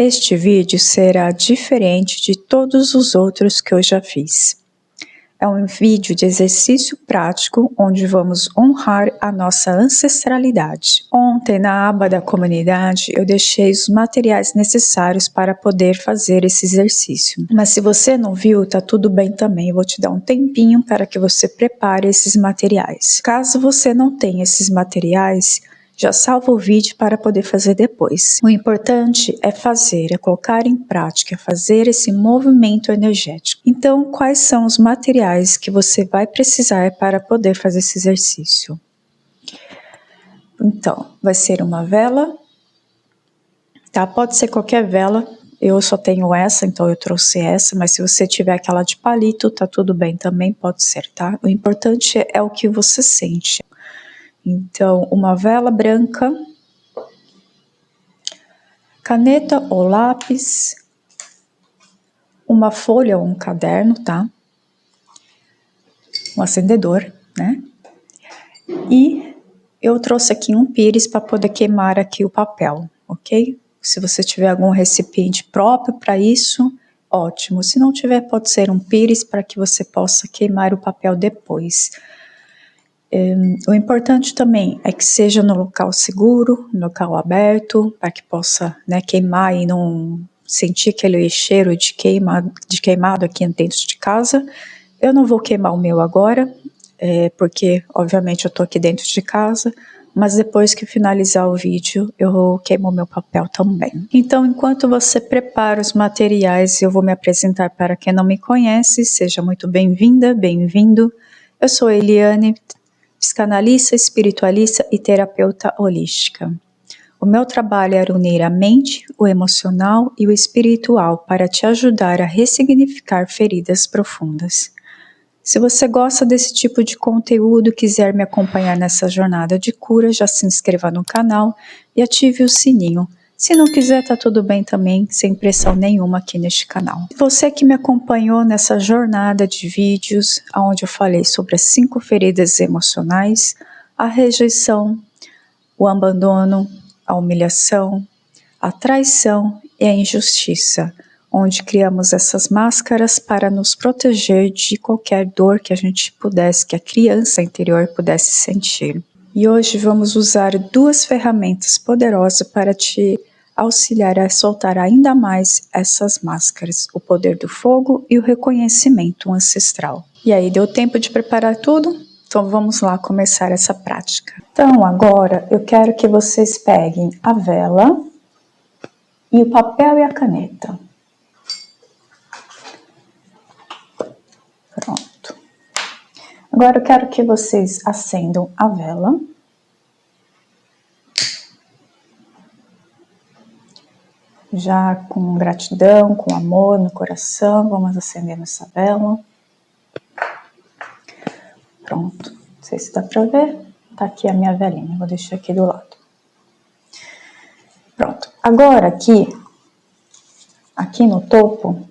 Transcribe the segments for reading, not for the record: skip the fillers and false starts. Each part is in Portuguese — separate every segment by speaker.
Speaker 1: Este vídeo será diferente de todos os outros que eu já fiz. É um vídeo de exercício prático onde vamos honrar a nossa ancestralidade. Ontem, na aba da comunidade, eu deixei os materiais necessários para poder fazer esse exercício. Mas se você não viu, tá tudo bem também. Eu vou te dar um tempinho para que você prepare esses materiais. Caso você não tenha esses materiais, já salva o vídeo para poder fazer depois. O importante é fazer, é colocar em prática, fazer esse movimento energético. Então, quais são os materiais que você vai precisar para poder fazer esse exercício? Então, vai ser uma vela, tá? Pode ser qualquer vela. Eu só tenho essa, então eu trouxe essa, mas se você tiver aquela de palito, tá tudo bem também, pode ser, tá? O importante é o que você sente. Então, uma vela branca, caneta ou lápis, uma folha ou um caderno, tá? Um acendedor, né? E eu trouxe aqui um pires para poder queimar aqui o papel, ok? Se você tiver algum recipiente próprio para isso, ótimo. Se não tiver, pode ser um pires para que você possa queimar o papel depois. O importante também é que seja no local seguro, no local aberto, para que possa, né, queimar e não sentir aquele cheiro de queimado aqui dentro de casa. Eu não vou queimar o meu agora, porque obviamente eu estou aqui dentro de casa, mas depois que finalizar o vídeo eu queimo o meu papel também. Então, enquanto você prepara os materiais, eu vou me apresentar para quem não me conhece. Seja muito bem-vinda, bem-vindo. Eu sou Eliane, psicanalista, espiritualista e terapeuta holística. O meu trabalho é unir a mente, o emocional e o espiritual para te ajudar a ressignificar feridas profundas. Se você gosta desse tipo de conteúdo e quiser me acompanhar nessa jornada de cura, já se inscreva no canal e ative o sininho. Se não quiser, tá tudo bem também, sem pressão nenhuma aqui neste canal. Você que me acompanhou nessa jornada de vídeos, onde eu falei sobre as 5 feridas emocionais, a rejeição, o abandono, a humilhação, a traição e a injustiça, onde criamos essas máscaras para nos proteger de qualquer dor que a gente pudesse, que a criança interior pudesse sentir. E hoje vamos usar 2 ferramentas poderosas para te auxiliar a soltar ainda mais essas máscaras, o poder do fogo e o reconhecimento ancestral. E aí, deu tempo de preparar tudo? Então vamos lá começar essa prática. Então agora eu quero que vocês peguem a vela e o papel e a caneta. Pronto. Agora eu quero que vocês acendam a vela. Já com gratidão, com amor no coração, vamos acendendo essa vela. Pronto. Não sei se dá pra ver. Tá aqui a minha velinha, vou deixar aqui do lado. Pronto. Agora aqui no topo,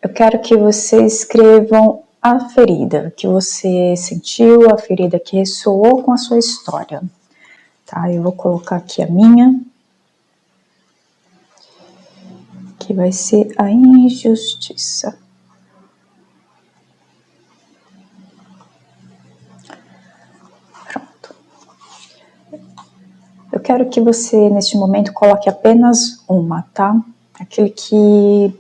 Speaker 1: eu quero que vocês escrevam a ferida que você sentiu, a ferida que ressoou com a sua história. Tá? Eu vou colocar aqui a minha, que vai ser a injustiça. Pronto. Eu quero que você, neste momento, coloque apenas uma, tá? Aquele que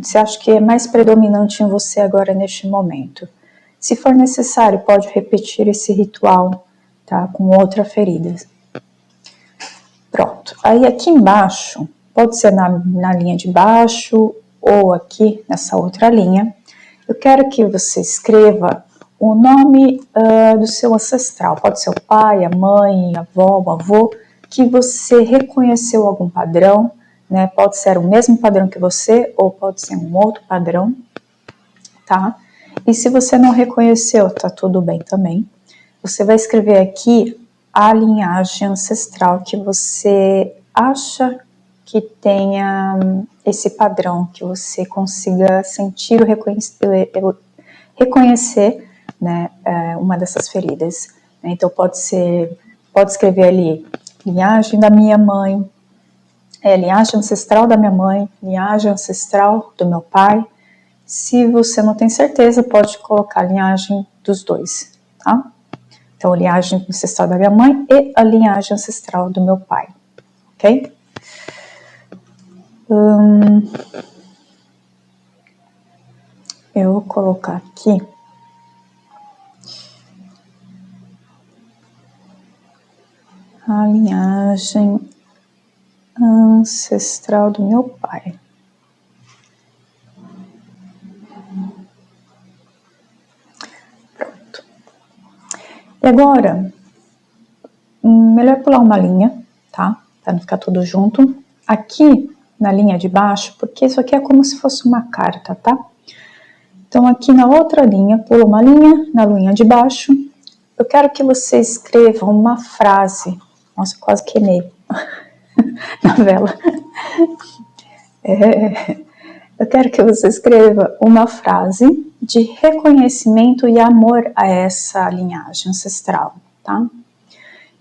Speaker 1: você acha que é mais predominante em você agora neste momento. Se for necessário, pode repetir esse ritual, tá? Com outra ferida. Pronto. Aí aqui embaixo, pode ser na linha de baixo ou aqui nessa outra linha, eu quero que você escreva o nome do seu ancestral. Pode ser o pai, a mãe, a avó, o avô, que você reconheceu algum padrão, né? Pode ser o mesmo padrão que você ou pode ser um outro padrão, tá? E se você não reconheceu, tá tudo bem também. Você vai escrever aqui a linhagem ancestral que você acha que tenha esse padrão, que você consiga sentir ou reconhecer, né, uma dessas feridas. Então pode escrever ali linhagem da minha mãe, é linhagem ancestral da minha mãe, linhagem ancestral do meu pai. Se você não tem certeza, pode colocar a linhagem dos dois, tá? Então, a linhagem ancestral da minha mãe e a linhagem ancestral do meu pai, ok? Eu vou colocar aqui a linhagem ancestral do meu pai. Pronto. E agora, melhor pular uma linha, tá? Para não ficar tudo junto. Aqui na linha de baixo, porque isso aqui é como se fosse uma carta, tá? Então aqui na outra linha, pula uma linha, na linha de baixo, eu quero que você escreva uma frase. Nossa, quase queimei na vela. Eu quero que você escreva uma frase de reconhecimento e amor a essa linhagem ancestral, tá?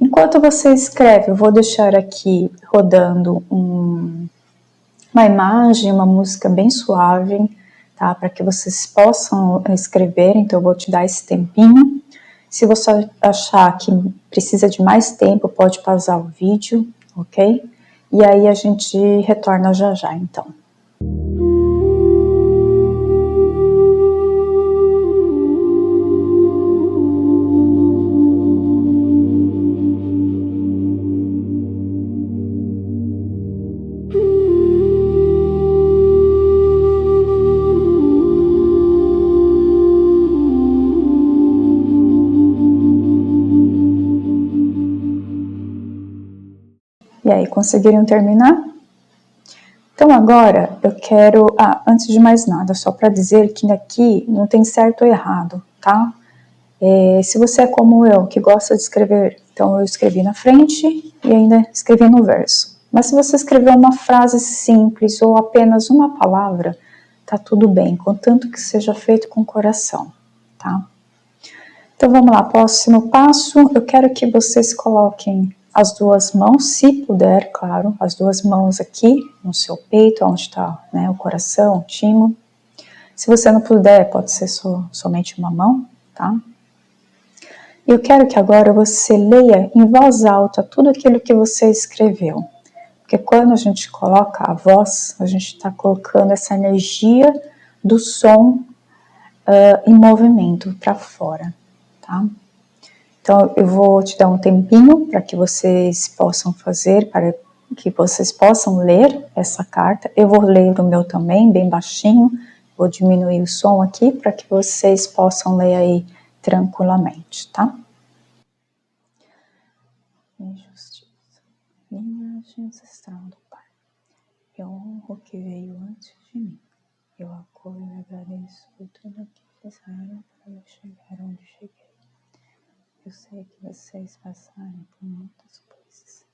Speaker 1: Enquanto você escreve, eu vou deixar aqui rodando uma imagem, uma música bem suave, tá? Para que vocês possam escrever, então eu vou te dar esse tempinho. Se você achar que precisa de mais tempo, pode pausar o vídeo, ok? E aí a gente retorna já já, então. E aí, conseguiram terminar? Então agora eu quero, antes de mais nada, só para dizer que aqui não tem certo ou errado, tá? Se você é como eu, que gosta de escrever, então eu escrevi na frente e ainda escrevi no verso. Mas se você escrever uma frase simples ou apenas uma palavra, tá tudo bem, contanto que seja feito com coração, tá? Então vamos lá, próximo passo, eu quero que vocês coloquem as duas mãos, se puder, claro, as duas mãos aqui no seu peito, onde está, né, o coração, o timo. Se você não puder, pode ser somente uma mão, tá? Eu quero que agora você leia em voz alta tudo aquilo que você escreveu. Porque quando a gente coloca a voz, a gente está colocando essa energia do som em movimento para fora, tá? Então, eu vou te dar um tempinho para que vocês possam fazer, para que vocês possam ler essa carta. Eu vou ler o meu também, bem baixinho. Vou diminuir o som aqui para que vocês possam ler aí tranquilamente, tá? Injustiça. Linhagem ancestral do Pai. Eu honro o que veio antes de mim. Eu acolho e agradeço por tudo que fizeram para eu chegar onde cheguei. Eu sei que vocês passaram por muitas coisas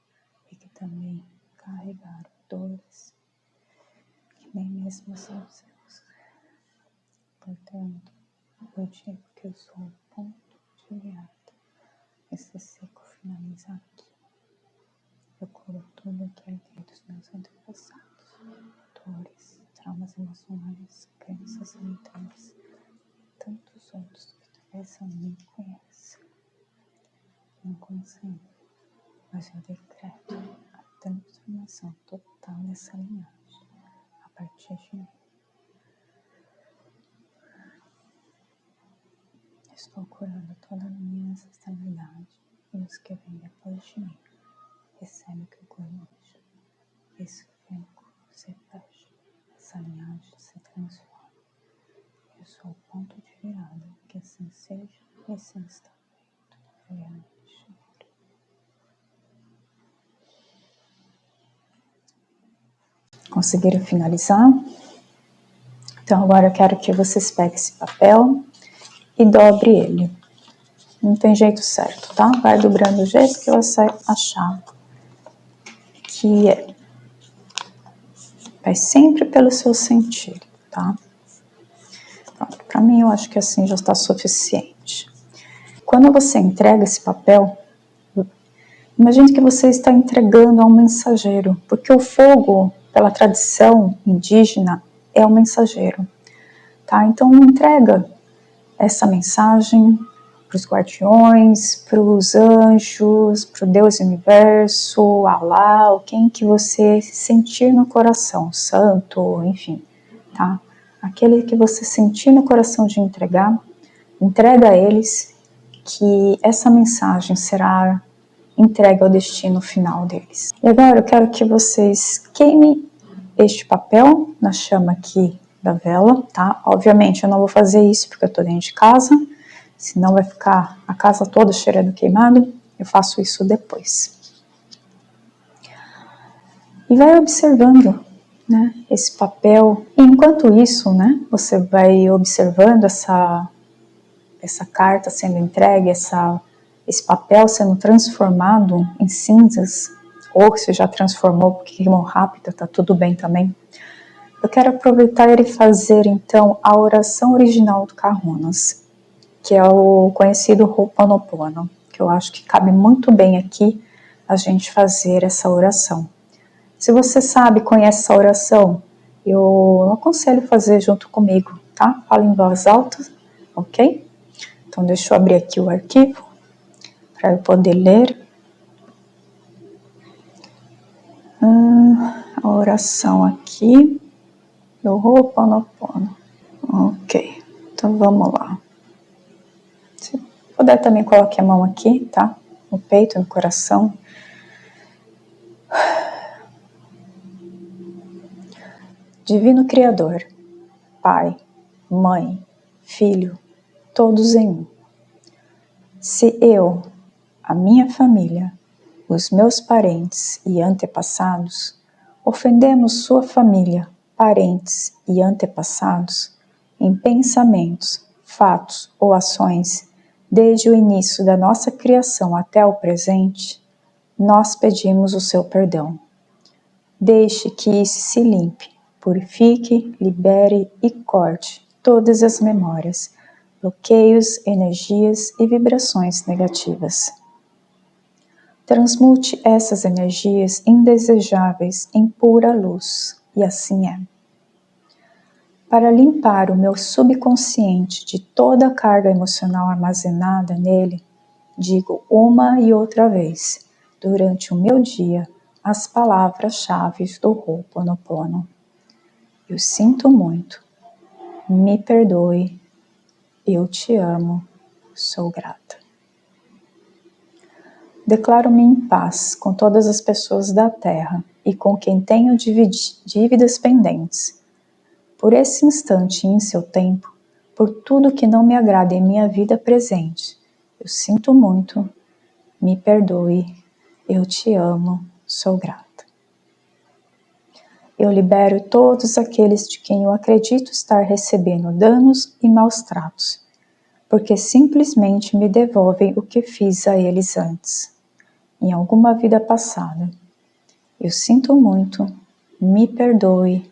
Speaker 1: e que também carregaram dores que nem mesmo são seus. Portanto, eu digo que eu sou o ponto de virada. Esse ciclo finaliza aqui. Eu curo tudo que herdei dos meus antepassados, dores, traumas emocionais, crenças limitantes, tantos outros que talvez eu nem conheça. Não consegue, mas eu decreto a transformação total dessa linhagem a partir de mim. Estou curando toda a minha ancestralidade e os que vêm depois de mim. Recebe o que eu curo hoje. Esse tempo se fecha, essa linhagem se transforma. Eu sou o ponto de virada, que assim seja e assim está feito. Conseguiram finalizar? Então agora eu quero que vocês peguem esse papel e dobre ele. Não tem jeito certo, tá? Vai dobrando do jeito que você achar que é. Vai sempre pelo seu sentido, tá? Pronto, pra mim eu acho que assim já está suficiente. Quando você entrega esse papel, Imagine que você está entregando a um mensageiro, porque o fogo, pela tradição indígena, é um mensageiro, tá? Então entrega essa mensagem para os guardiões, para os anjos, para o Deus Universo, Alá, ou quem que você sentir no coração, santo, enfim, tá? Aquele que você sentir no coração de entregar, entrega a eles, que essa mensagem será entregue ao destino final deles. E agora eu quero que vocês queimem este papel na chama aqui da vela, tá? Obviamente eu não vou fazer isso porque eu tô dentro de casa, senão vai ficar a casa toda cheirando queimado. Eu faço isso depois. E vai observando, né, esse papel. E enquanto isso, né, você vai observando essa carta sendo entregue, esse papel sendo transformado em cinzas, ou se já transformou porque queimou rápido, tá tudo bem também. Eu quero aproveitar e fazer então a oração original do Kahunas, que é o conhecido Ho'oponopono, que eu acho que cabe muito bem aqui a gente fazer essa oração. Se você sabe, conhece essa oração, eu aconselho fazer junto comigo, tá? Fala em voz alta, ok? Então deixa eu abrir aqui o arquivo para eu poder ler. A oração aqui do Ho'oponopono. Ok, então vamos lá. Se puder também coloque a mão aqui, tá? No peito, no coração. Divino Criador, Pai, Mãe, Filho, todos em um. Se eu, a minha família, os meus parentes e antepassados, ofendemos sua família, parentes e antepassados em pensamentos, fatos ou ações, desde o início da nossa criação até o presente, nós pedimos o seu perdão. Deixe que isso se limpe, purifique, libere e corte todas as memórias, bloqueios, energias e vibrações negativas. Transmute essas energias indesejáveis em pura luz, e assim é. Para limpar o meu subconsciente de toda a carga emocional armazenada nele, digo uma e outra vez, durante o meu dia, as palavras-chave do Ho'oponopono. Eu sinto muito, me perdoe, eu te amo, sou grata. Declaro-me em paz com todas as pessoas da Terra e com quem tenho dívidas pendentes. Por esse instante e em seu tempo, por tudo que não me agrada em minha vida presente, eu sinto muito, me perdoe, eu te amo, sou grata. Eu libero todos aqueles de quem eu acredito estar recebendo danos e maus tratos, porque simplesmente me devolvem o que fiz a eles antes, em alguma vida passada. Eu sinto muito, me perdoe,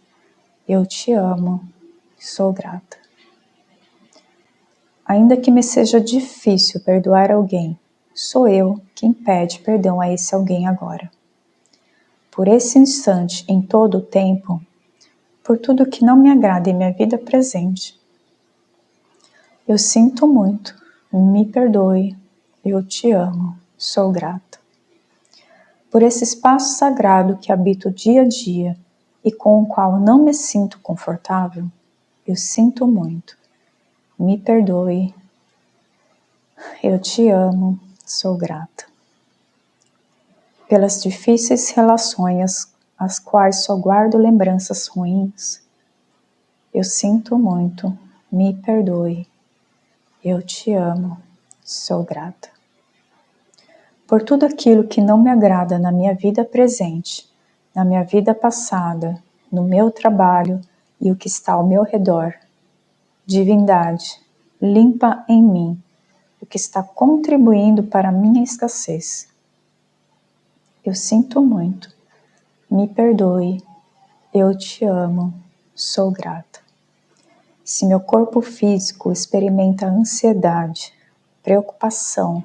Speaker 1: eu te amo, sou grata. Ainda que me seja difícil perdoar alguém, sou eu quem pede perdão a esse alguém agora. Por esse instante, em todo o tempo, por tudo que não me agrada em minha vida presente. Eu sinto muito, me perdoe, eu te amo, sou grata. Por esse espaço sagrado que habito dia a dia e com o qual não me sinto confortável, eu sinto muito, me perdoe, eu te amo, sou grata. Pelas difíceis relações, as quais só guardo lembranças ruins, eu sinto muito, me perdoe, eu te amo, sou grata. Por tudo aquilo que não me agrada na minha vida presente, na minha vida passada, no meu trabalho e o que está ao meu redor, divindade, limpa em mim o que está contribuindo para a minha escassez. Eu sinto muito, me perdoe, eu te amo, sou grata. Se meu corpo físico experimenta ansiedade, preocupação,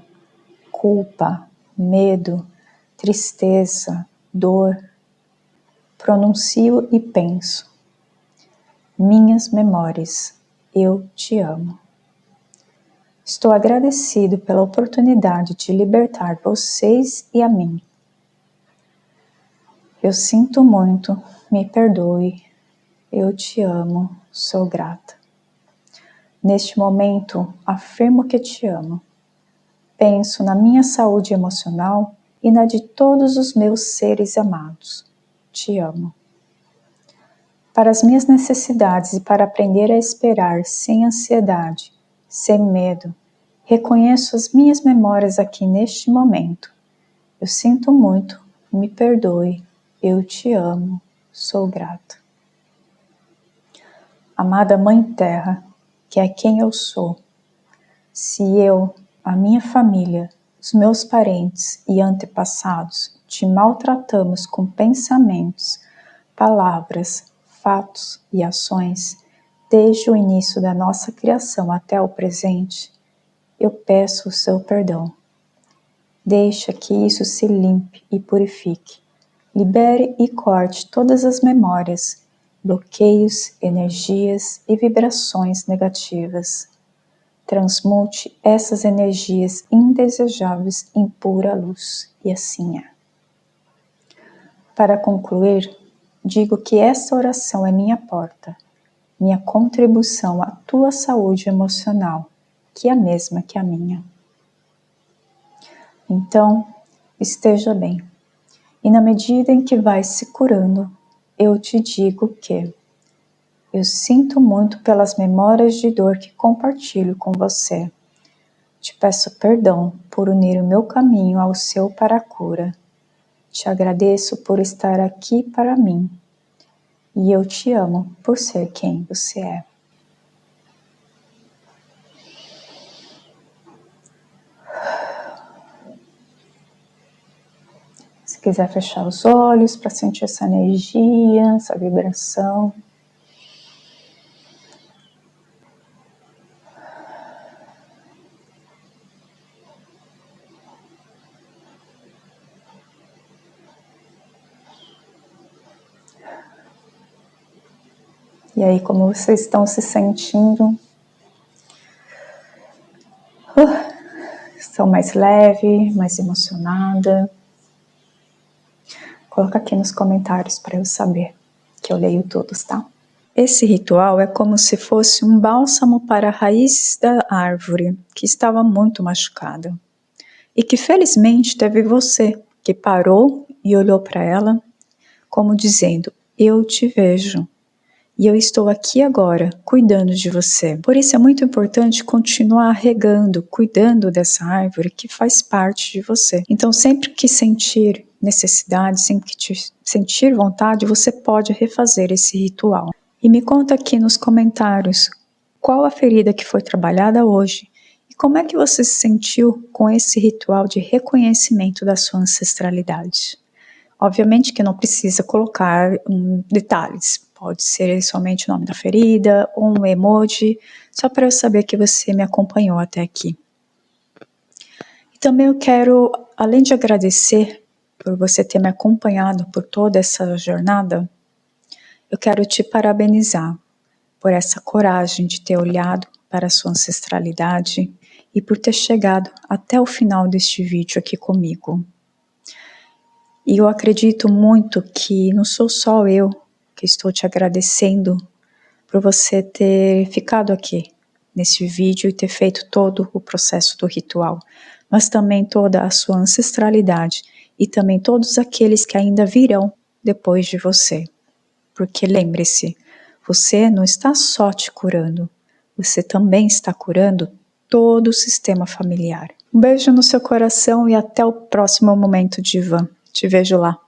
Speaker 1: culpa, medo, tristeza, dor, pronuncio e penso: minhas memórias, eu te amo. Estou agradecido pela oportunidade de libertar vocês e a mim. Eu sinto muito, me perdoe, eu te amo, sou grata. Neste momento, afirmo que te amo. Penso na minha saúde emocional e na de todos os meus seres amados. Te amo. Para as minhas necessidades e para aprender a esperar sem ansiedade, sem medo, reconheço as minhas memórias aqui neste momento. Eu sinto muito, me perdoe, eu te amo, sou grata. Amada Mãe Terra, que é quem eu sou, se eu, a minha família, os meus parentes e antepassados te maltratamos com pensamentos, palavras, fatos e ações, desde o início da nossa criação até o presente, eu peço o seu perdão. Deixa que isso se limpe e purifique. Libere e corte todas as memórias, bloqueios, energias e vibrações negativas. Transmute essas energias indesejáveis em pura luz, e assim é. Para concluir, digo que esta oração é minha porta, minha contribuição à tua saúde emocional, que é a mesma que a minha. Então, esteja bem. E na medida em que vai se curando, eu te digo que eu sinto muito pelas memórias de dor que compartilho com você. Te peço perdão por unir o meu caminho ao seu para a cura. Te agradeço por estar aqui para mim. E eu te amo por ser quem você é. Se quiser fechar os olhos para sentir essa energia, essa vibração. E aí, como vocês estão se sentindo? Estão mais leve, mais emocionada? Coloca aqui nos comentários para eu saber, que eu leio todos, tá? Esse ritual é como se fosse um bálsamo para a raiz da árvore, que estava muito machucada. E que felizmente teve você, que parou e olhou para ela, como dizendo: eu te vejo. E eu estou aqui agora, cuidando de você. Por isso é muito importante continuar regando, cuidando dessa árvore que faz parte de você. Então, sempre que sentir necessidade, sempre que sentir vontade, você pode refazer esse ritual. E me conta aqui nos comentários qual a ferida que foi trabalhada hoje e como é que você se sentiu com esse ritual de reconhecimento da sua ancestralidade. Obviamente que não precisa colocar detalhes, pode ser somente o nome da ferida ou um emoji, só para eu saber que você me acompanhou até aqui. E também eu quero, além de agradecer por você ter me acompanhado por toda essa jornada, eu quero te parabenizar por essa coragem de ter olhado para a sua ancestralidade e por ter chegado até o final deste vídeo aqui comigo. E eu acredito muito que não sou só eu que estou te agradecendo por você ter ficado aqui nesse vídeo e ter feito todo o processo do ritual, mas também toda a sua ancestralidade e também todos aqueles que ainda virão depois de você. Porque lembre-se, você não está só te curando, você também está curando todo o sistema familiar. Um beijo no seu coração e até o próximo Momento Divã. Te vejo lá.